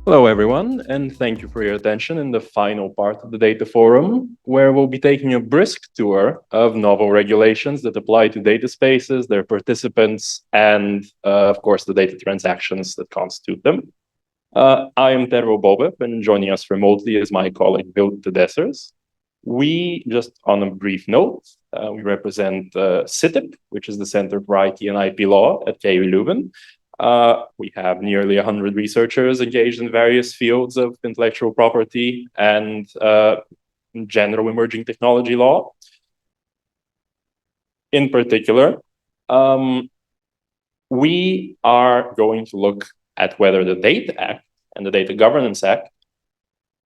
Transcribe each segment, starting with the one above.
Hello, everyone, and thank you for your attention in the final part of the Data Forum, where we'll be taking a brisk tour of novel regulations that apply to data spaces, their participants, and, of course, the data transactions that constitute them. I am Tervo Bobev, and joining us remotely is my colleague, Bill Dessers. We, just on a brief note, we represent CITIP, which is the Center for IT and IP Law at KU Leuven. We have nearly 100 researchers engaged in various fields of intellectual property and general emerging technology law. In particular, we are going to look at whether the Data Act and the Data Governance Act,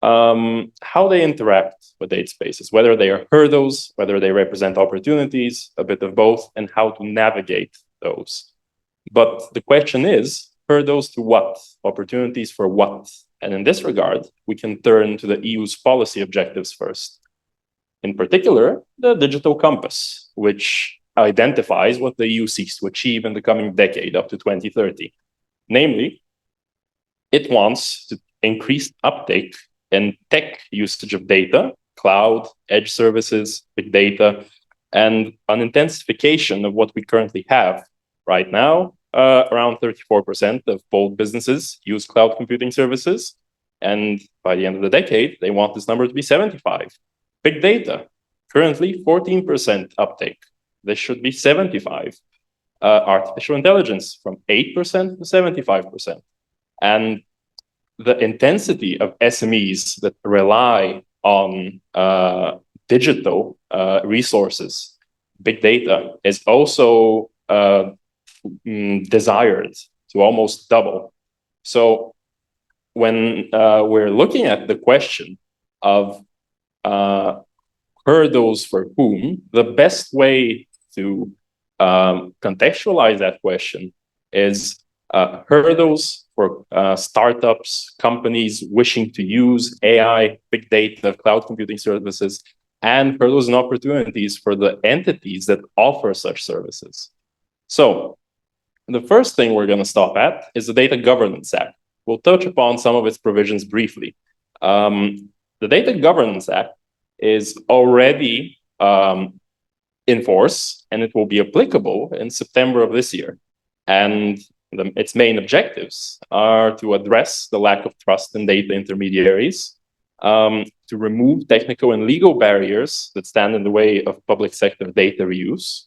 how they interact with data spaces, whether they are hurdles, whether they represent opportunities, a bit of both, and how to navigate those. But the question is, hurdles to what? Opportunities for what? And in this regard, we can turn to the EU's policy objectives first. In particular, the Digital Compass, which identifies what the EU seeks to achieve in the coming decade up to 2030. Namely, it wants to increase uptake in tech usage of data, cloud, edge services, big data, and an intensification of what we currently have right now. Around 34% of bold businesses use cloud computing services. And by the end of the decade, they want this number to be 75. Big data, currently 14% uptake. This should be 75. Artificial intelligence from 8% to 75%. And the intensity of SMEs that rely on digital resources, big data, is also desired to almost double. So when we're looking at the question of hurdles for whom, the best way to contextualize that question is hurdles for startups, companies wishing to use AI, big data, cloud computing services, and hurdles and opportunities for the entities that offer such services. So the first thing we're going to stop at is the Data Governance Act. We'll touch upon some of its provisions briefly. The Data Governance Act is already in force, and it will be applicable in September of this year. And its main objectives are to address the lack of trust in data intermediaries, to remove technical and legal barriers that stand in the way of public sector data reuse,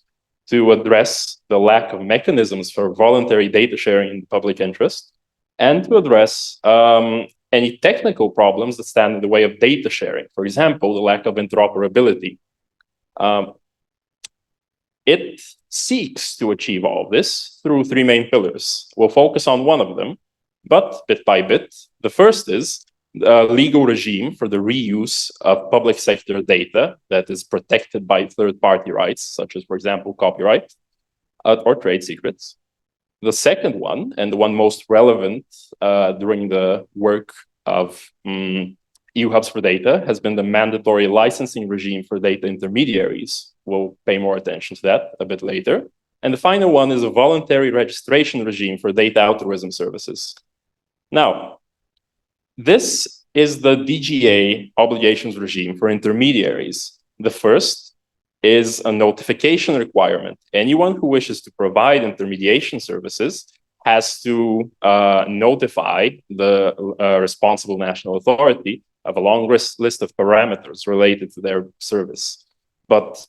to address the lack of mechanisms for voluntary data sharing in the public interest, and to address any technical problems that stand in the way of data sharing. For example, the lack of interoperability. It seeks to achieve all of this through three main pillars. We'll focus on one of them, but bit by bit. The first is a legal regime for the reuse of public sector data that is protected by third-party rights, such as, for example, copyright or trade secrets. The second one, and the one most relevant during the work of EU Hubs for Data, has been the mandatory licensing regime for data intermediaries. We'll pay more attention to that a bit later. And the final one is a voluntary registration regime for data altruism services. Now, this is the DGA obligations regime for intermediaries. The first is a notification requirement. Anyone who wishes to provide intermediation services has to notify the responsible national authority of a long list of parameters related to their service. But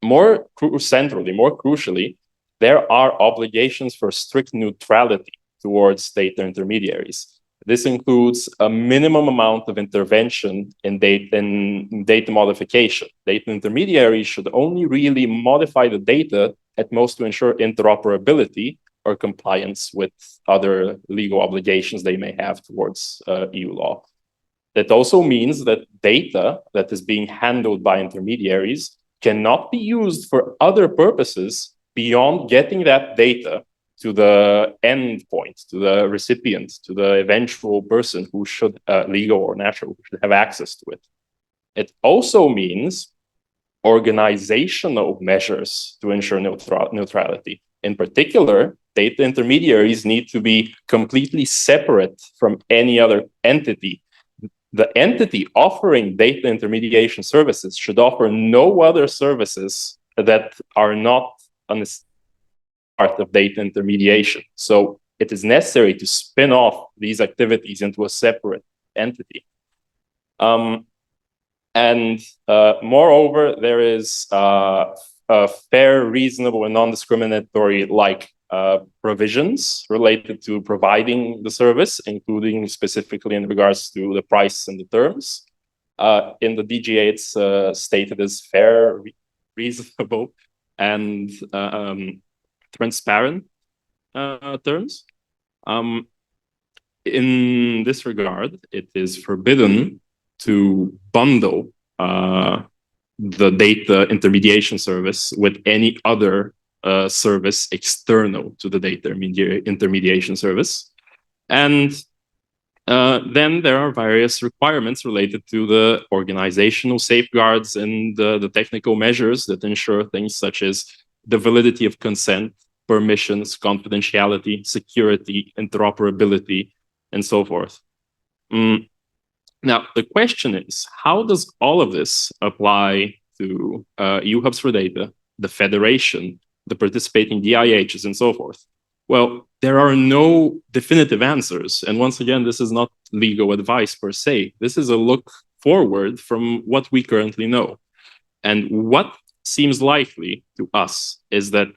more crucially, there are obligations for strict neutrality towards data intermediaries. This includes a minimum amount of intervention in data modification. Data intermediaries should only really modify the data at most to ensure interoperability or compliance with other legal obligations they may have towards EU law. That also means that data that is being handled by intermediaries cannot be used for other purposes beyond getting that data to the end point, to the recipient, to the eventual person who should, legal or natural, who should have access to it. It also means organizational measures to ensure neutrality. In particular, data intermediaries need to be completely separate from any other entity. The entity offering data intermediation services should offer no other services that are not a part of data intermediation. So it is necessary to spin off these activities into a separate entity. Moreover, there is a fair, reasonable, and non-discriminatory provisions related to providing the service, including specifically in regards to the price and the terms. In the DGA, it's stated as fair, reasonable, and transparent terms. In this regard, it is forbidden to bundle the data intermediation service with any other service external to the data intermediation service. And then there are various requirements related to the organizational safeguards and the technical measures that ensure things such as the validity of consent, permissions, confidentiality, security, interoperability, and so forth. Now, the question is, how does all of this apply to EU Hubs for Data, the Federation, the participating DIHs, and so forth? Well, there are no definitive answers. And once again, this is not legal advice per se. This is a look forward from what we currently know. And what seems likely to us is that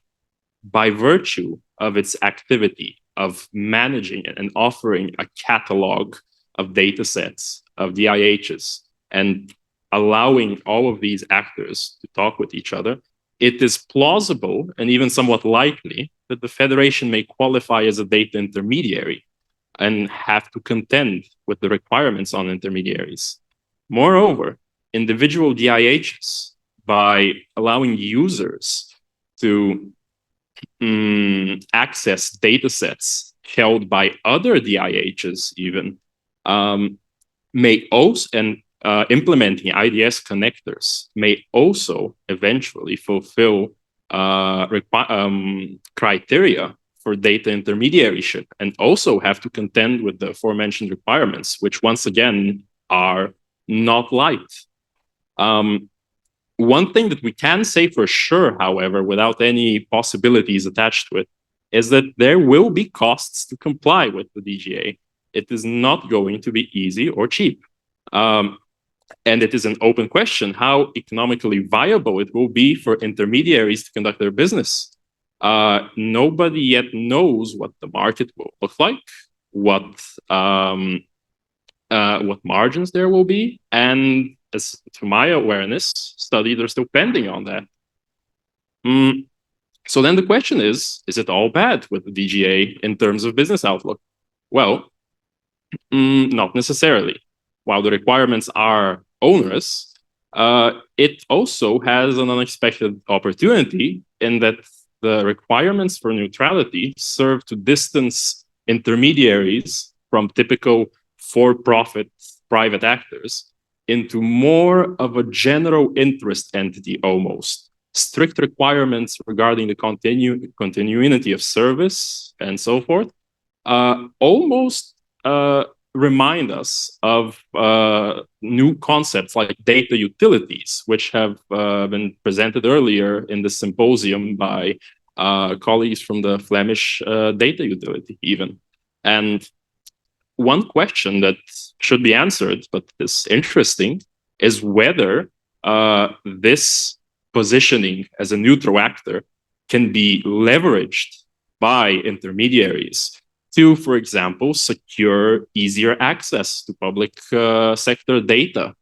by virtue of its activity of managing and offering a catalog of data sets, of DIHs, and allowing all of these actors to talk with each other, it is plausible and even somewhat likely that the Federation may qualify as a data intermediary and have to contend with the requirements on intermediaries. Moreover, individual DIHs, by allowing users to access data sets held by other DIHs even, may also, and implementing IDS connectors may also eventually fulfill criteria for data intermediaryship and also have to contend with the aforementioned requirements, which once again are not light. One thing that we can say for sure, however, without any possibilities attached to it, is that there will be costs to comply with the DGA. It is not going to be easy or cheap. And it is an open question how economically viable it will be for intermediaries to conduct their business. Nobody yet knows what the market will look like, what margins there will be, and as to my awareness, studies are still pending on that. So then the question is it all bad with the DGA in terms of business outlook? Well, not necessarily. While the requirements are onerous, it also has an unexpected opportunity in that the requirements for neutrality serve to distance intermediaries from typical for-profit private actors into more of a general interest entity almost. Strict requirements regarding the continuity of service and so forth almost remind us of new concepts like data utilities, which have been presented earlier in the symposium by colleagues from the Flemish data utility even. And one question that should be answered, but is interesting, is whether this positioning as a neutral actor can be leveraged by intermediaries to, for example, secure easier access to public sector data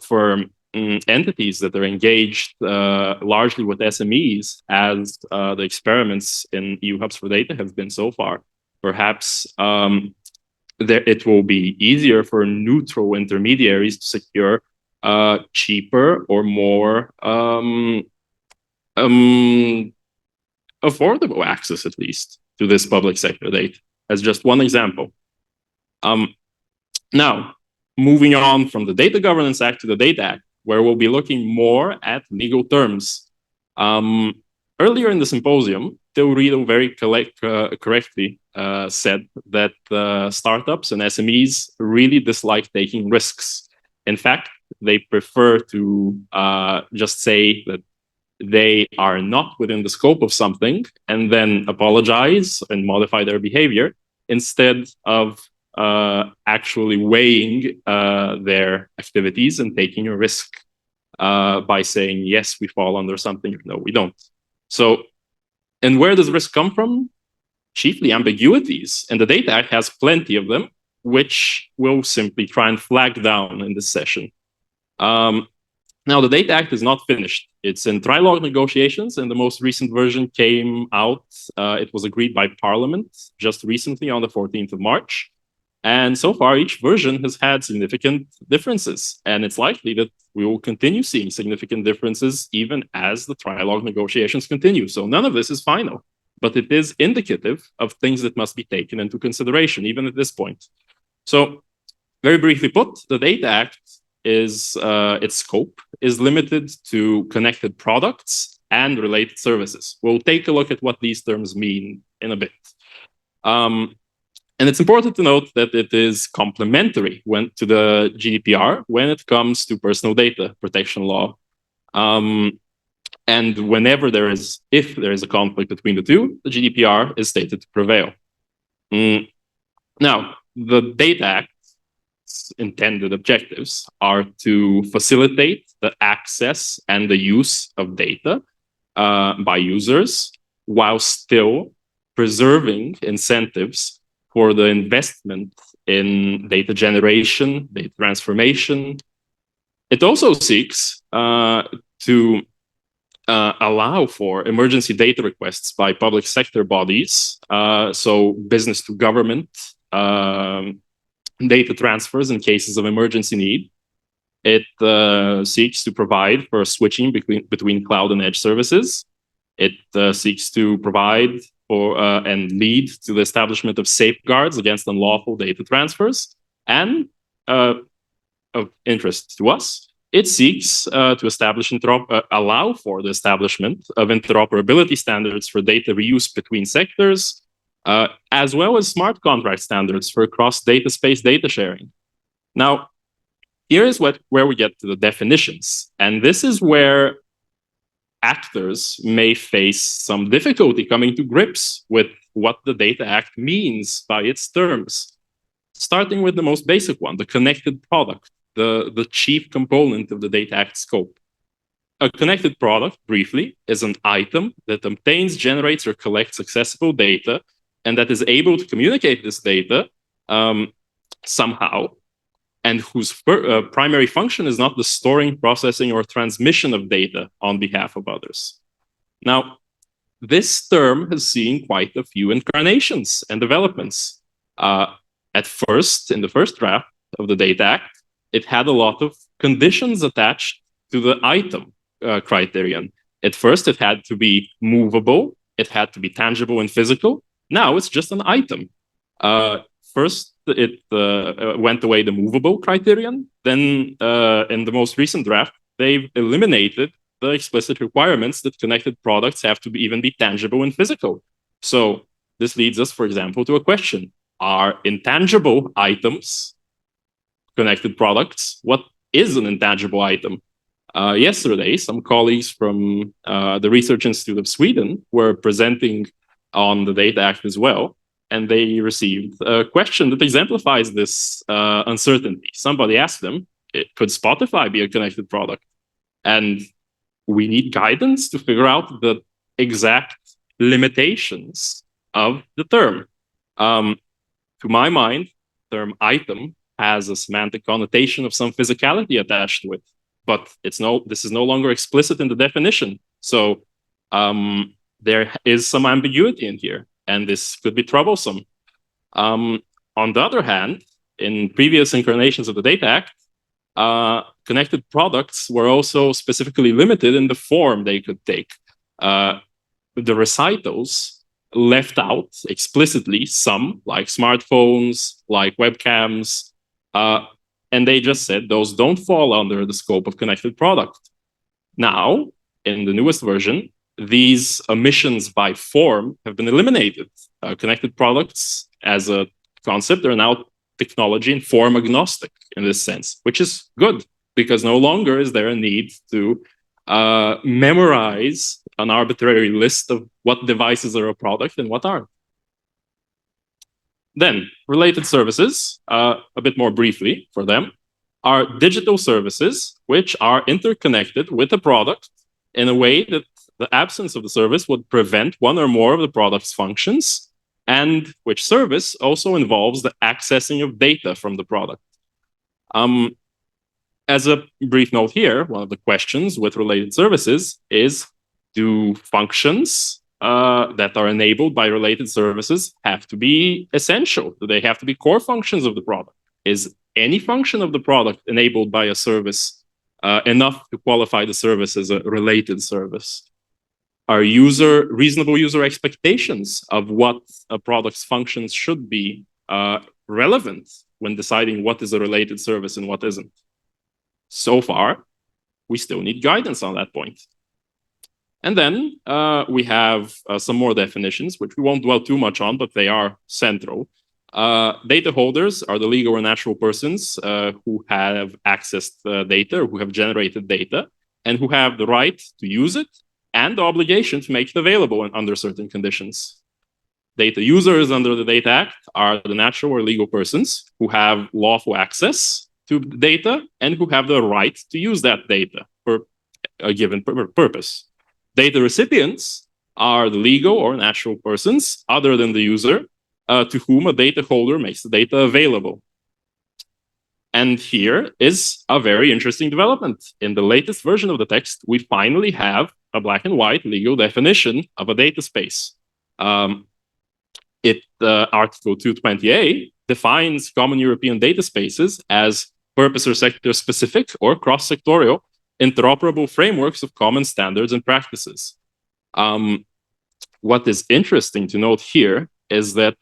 for entities that are engaged largely with SMEs, as the experiments in EU Hubs for Data have been so far. Perhaps it will be easier for neutral intermediaries to secure cheaper or more affordable access, at least, to this public sector data, as just one example. Now, moving on from the Data Governance Act to the Data Act, where we'll be looking more at legal terms. Earlier in the symposium, Teorido very correctly said that startups and SMEs really dislike taking risks. In fact, they prefer to just say that they are not within the scope of something and then apologize and modify their behavior instead of actually weighing their activities and taking a risk by saying, yes, we fall under something, no, we don't. So, and where does risk come from? Chiefly ambiguities, and the Data Act has plenty of them, which we'll simply try and flag down in this session. Now, the Data Act is not finished. It's in trilogue negotiations, and the most recent version came out. It was agreed by Parliament just recently on the 14th of March. And so far, each version has had significant differences, and it's likely that we will continue seeing significant differences even as the trilogue negotiations continue. So none of this is final, but it is indicative of things that must be taken into consideration, even at this point. So very briefly put, the Data Act is its scope is limited to connected products and related services. We'll take a look at what these terms mean in a bit. And it's important to note that it is complementary to the GDPR when it comes to personal data protection law. And whenever if there is a conflict between the two, the GDPR is stated to prevail. Now, the Data Act's intended objectives are to facilitate the access and the use of data by users while still preserving incentives for the investment in data generation, data transformation. It also seeks to allow for emergency data requests by public sector bodies, so business to government data transfers in cases of emergency need. It seeks to provide for switching between cloud and edge services. It seeks to provide for and lead to the establishment of safeguards against unlawful data transfers. And of interest to us, it seeks to establish allow for the establishment of interoperability standards for data reuse between sectors, as well as smart contract standards for cross-data space data sharing. Now, here is where we get to the definitions. And this is where actors may face some difficulty coming to grips with what the Data Act means by its terms. Starting with the most basic one, the connected product, the chief component of the Data Act scope. A connected product, briefly, is an item that obtains, generates, or collects accessible data, and that is able to communicate this data somehow, and whose primary function is not the storing, processing, or transmission of data on behalf of others. Now, this term has seen quite a few incarnations and developments. At first, in the first draft of the Data Act, it had a lot of conditions attached to the item criterion. At first, it had to be movable, it had to be tangible and physical. Now it's just an item. First, it went away the movable criterion. Then in the most recent draft, they've eliminated the explicit requirements that connected products have to even be tangible and physical. So this leads us, for example, to a question. Are intangible items connected products? What is an intangible item? Yesterday, some colleagues from the Research Institute of Sweden were presenting on the Data Act as well, and they received a question that exemplifies this uncertainty. Somebody asked them, could Spotify be a connected product? And we need guidance to figure out the exact limitations of the term. To my mind, the term item has a semantic connotation of some physicality attached to it, but this is no longer explicit in the definition. So there is some ambiguity in here, and this could be troublesome. On the other hand, in previous incarnations of the Data Act, connected products were also specifically limited in the form they could take. The recitals left out explicitly some, like smartphones, like webcams, and they just said those don't fall under the scope of connected product. Now, in the newest version, these omissions by form have been eliminated. Connected products as a concept are now technology and form agnostic in this sense, which is good because no longer is there a need to memorize an arbitrary list of what devices are a product and what aren't. Then, related services, a bit more briefly for them, are digital services which are interconnected with a product in a way that the absence of the service would prevent one or more of the product's functions, and which service also involves the accessing of data from the product. As a brief note here, one of the questions with related services is, do functions that are enabled by related services have to be essential? Do they have to be core functions of the product? Is any function of the product enabled by a service enough to qualify the service as a related service? Are reasonable user expectations of what a product's functions should be relevant when deciding what is a related service and what isn't? So far, we still need guidance on that point. And then we have some more definitions, which we won't dwell too much on, but they are central. Data holders are the legal or natural persons who have accessed data, or who have generated data, and who have the right to use it and the obligation to make it available under certain conditions. Data users under the Data Act are the natural or legal persons who have lawful access to data and who have the right to use that data for a given purpose. Data recipients are the legal or natural persons other than the user to whom a data holder makes the data available. And here is a very interesting development. In the latest version of the text, we finally have a black and white legal definition of a data space. Article 220A defines common European data spaces as purpose or sector specific or cross-sectorial interoperable frameworks of common standards and practices. What is interesting to note here is that,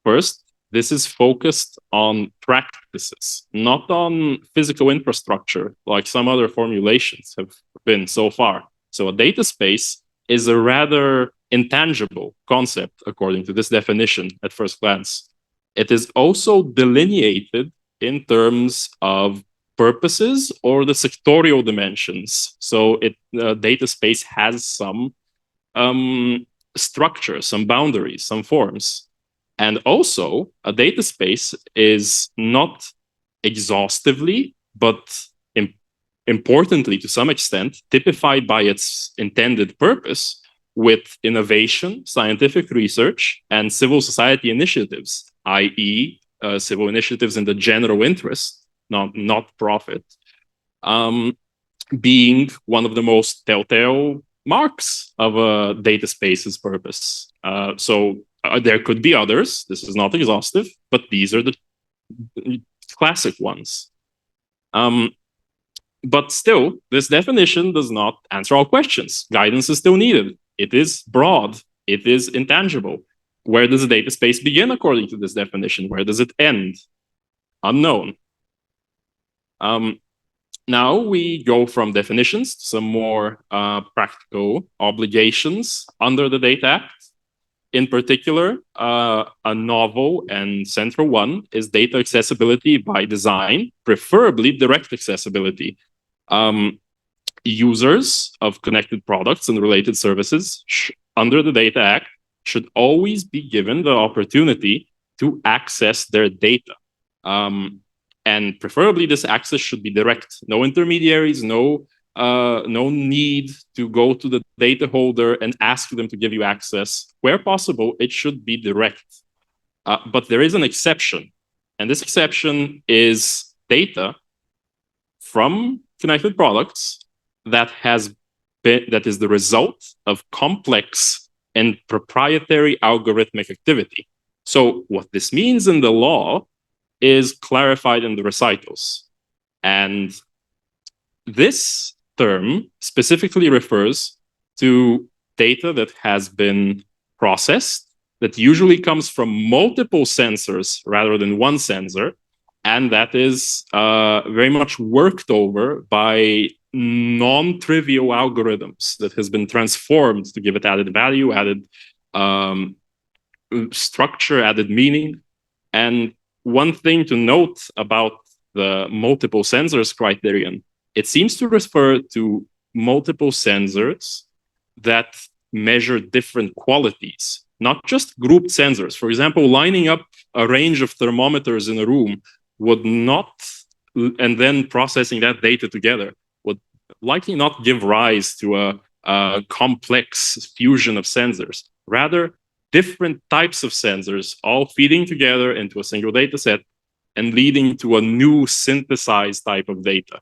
first, this is focused on practices, not on physical infrastructure, like some other formulations have been so far. So a data space is a rather intangible concept, according to this definition at first glance. It is also delineated in terms of purposes or the sectorial dimensions. So data space has some structure, some boundaries, some forms. And also, a data space is not exhaustively, but importantly, to some extent, typified by its intended purpose with innovation, scientific research, and civil society initiatives, i.e., civil initiatives in the general interest, not profit, being one of the most telltale marks of a data space's purpose. So there could be others. This is not exhaustive, but these are the classic ones. But still, this definition does not answer all questions. Guidance is still needed. It is broad. It is intangible. Where does a data space begin according to this definition? Where does it end? Unknown. Now we go from definitions to some more practical obligations under the Data Act. In particular, a novel and central one is data accessibility by design, preferably direct accessibility. Users of connected products and related services under the Data Act should always be given the opportunity to access their data. And preferably this access should be direct. No intermediaries, no need to go to the data holder and ask them to give you access. Where possible, it should be direct. But there is an exception. And this exception is data from connected products that is the result of complex and proprietary algorithmic activity. So what this means in the law is clarified in the recitals. And this term specifically refers to data that has been processed, that usually comes from multiple sensors rather than one sensor, and that is very much worked over by non-trivial algorithms that has been transformed to give it added value, added structure, added meaning. And one thing to note about the multiple sensors criterion, it seems to refer to multiple sensors that measure different qualities, not just grouped sensors. For example, lining up a range of thermometers in a room would not, and then processing that data together, would likely not give rise to a complex fusion of sensors. Rather, different types of sensors all feeding together into a single data set and leading to a new synthesized type of data.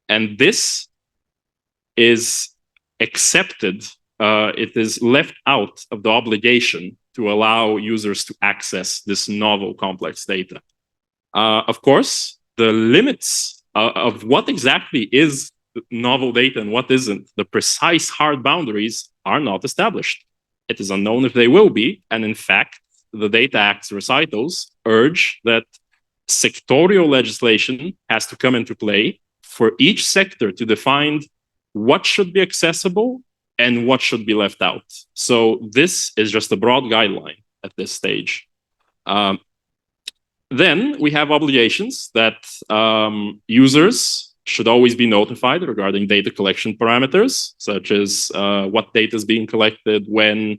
And this is accepted. It is left out of the obligation to allow users to access this novel complex data. Of course, the limits of what exactly is novel data and what isn't, the precise hard boundaries are not established. It is unknown if they will be, and in fact, the Data Act's recitals urge that sectorial legislation has to come into play for each sector to define what should be accessible and what should be left out. So this is just a broad guideline at this stage. Then we have obligations that users should always be notified regarding data collection parameters, such as what data is being collected, when,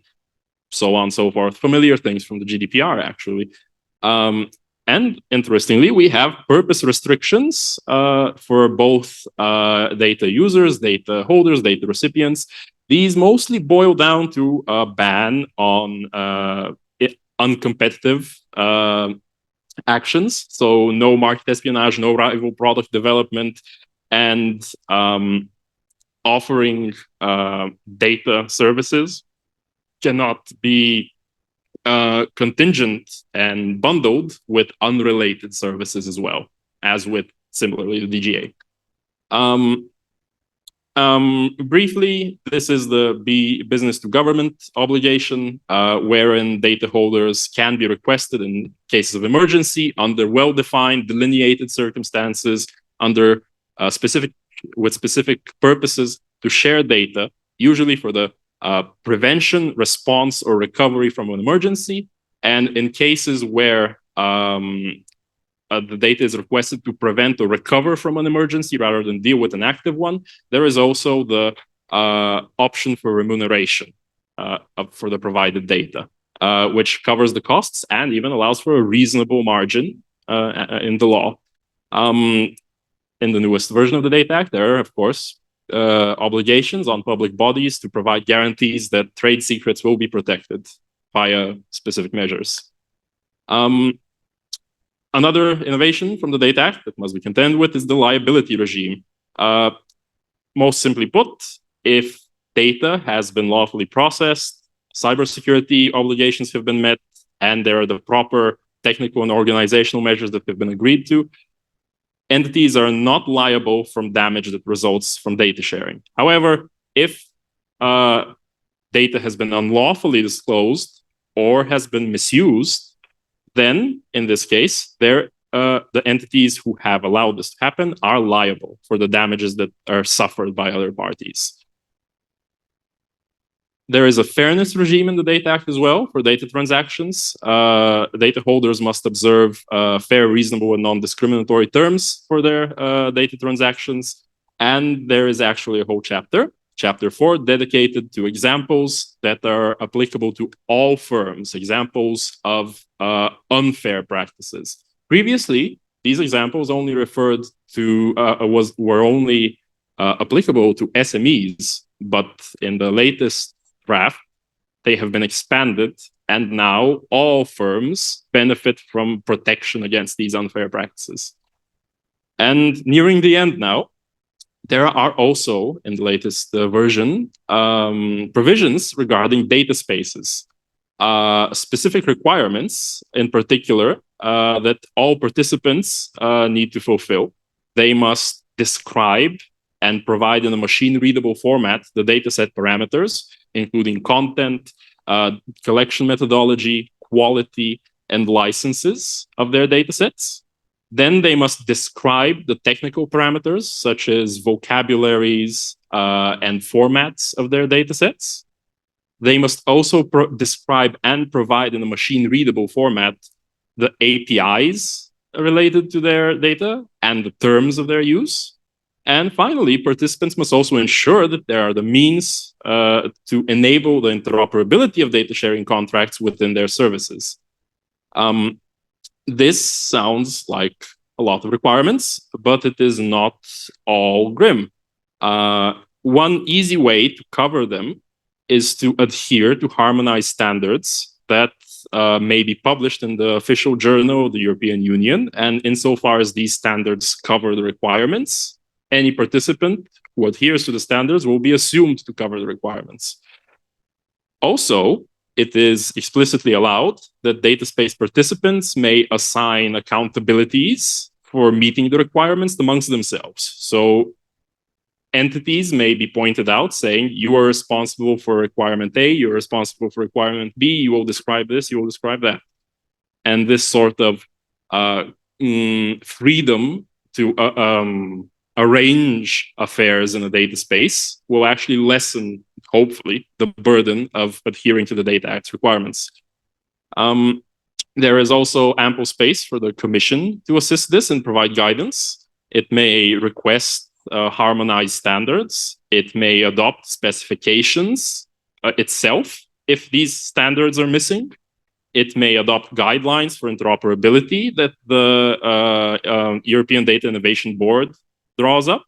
so on and so forth, familiar things from the GDPR, actually. And interestingly, we have purpose restrictions for both data users, data holders, data recipients. These mostly boil down to a ban on uncompetitive actions. So no market espionage, no rival product development, and offering data services cannot be contingent and bundled with unrelated services as well, as with similarly the DGA. Briefly, this is the business to government obligation, wherein data holders can be requested in cases of emergency under well-defined, delineated circumstances, under with specific purposes to share data, usually for the prevention, response, or recovery from an emergency. And in cases where the data is requested to prevent or recover from an emergency rather than deal with an active one, there is also the option for remuneration for the provided data, which covers the costs and even allows for a reasonable margin in the law. In the newest version of the Data Act, there are, of course, obligations on public bodies to provide guarantees that trade secrets will be protected via specific measures. Another innovation from the Data Act that must be contended with is the liability regime. Most simply put, if data has been lawfully processed, cybersecurity obligations have been met, and there are the proper technical and organizational measures that have been agreed to, entities are not liable from damage that results from data sharing. However, if data has been unlawfully disclosed or has been misused, then in this case, the entities who have allowed this to happen are liable for the damages that are suffered by other parties. There is a fairness regime in the Data Act as well for data transactions. Data holders must observe fair, reasonable, and non-discriminatory terms for their data transactions. And there is actually a whole chapter, Chapter 4, dedicated to examples that are applicable to all firms, examples of unfair practices. Previously, these examples only referred to, were only applicable to SMEs, but in the latest draft, they have been expanded, and now all firms benefit from protection against these unfair practices. And nearing the end now, there are also, in the latest version, provisions regarding data spaces, specific requirements in particular that all participants need to fulfill. They must describe and provide in a machine-readable format the dataset parameters, including content, collection methodology, quality, and licenses of their datasets. Then they must describe the technical parameters, such as vocabularies and formats of their datasets. They must also describe and provide in a machine-readable format the APIs related to their data and the terms of their use. And finally, participants must also ensure that there are the means to enable the interoperability of data sharing contracts within their services. This sounds like a lot of requirements, but it is not all grim. One easy way to cover them is to adhere to harmonized standards that may be published in the official journal of the European Union. And insofar as these standards cover the requirements, any participant who adheres to the standards will be assumed to cover the requirements. Also, it is explicitly allowed that data space participants may assign accountabilities for meeting the requirements amongst themselves. So entities may be pointed out saying, you are responsible for requirement A, you're responsible for requirement B, you will describe this, you will describe that. And this sort of freedom to arrange affairs in a data space will actually lessen, hopefully, the burden of adhering to the Data Act's requirements. There is also ample space for the Commission to assist this and provide guidance. It may request harmonized standards. It may adopt specifications itself if these standards are missing. It may adopt guidelines for interoperability that the European Data Innovation Board draws up.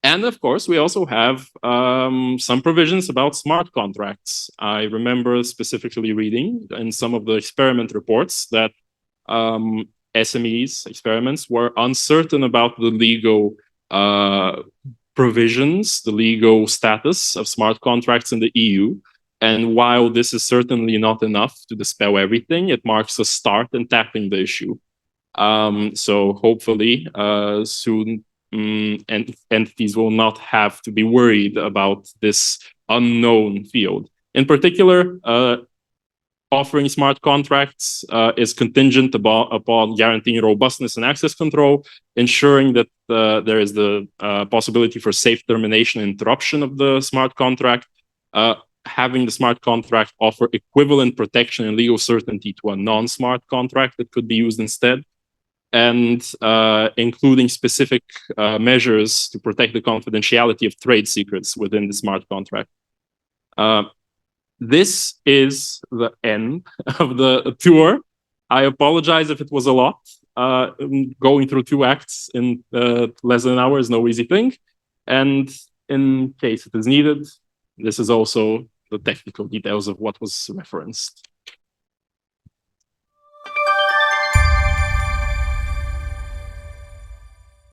And of course, we also have some provisions about smart contracts. I remember specifically reading in some of the experiment reports that SMEs experiments were uncertain about the legal provisions, the legal status of smart contracts in the EU. And while this is certainly not enough to dispel everything, it marks a start in tackling the issue. So hopefully soon entities will not have to be worried about this unknown field. In particular, offering smart contracts is contingent upon guaranteeing robustness and access control, ensuring that there is the possibility for safe termination and interruption of the smart contract, having the smart contract offer equivalent protection and legal certainty to a non-smart contract that could be used instead, and including specific measures to protect the confidentiality of trade secrets within the smart contract. This is the end of the tour. I apologize if it was a lot. Going through 2 acts in less than an hour is no easy thing. And in case it is needed, this is also the technical details of what was referenced.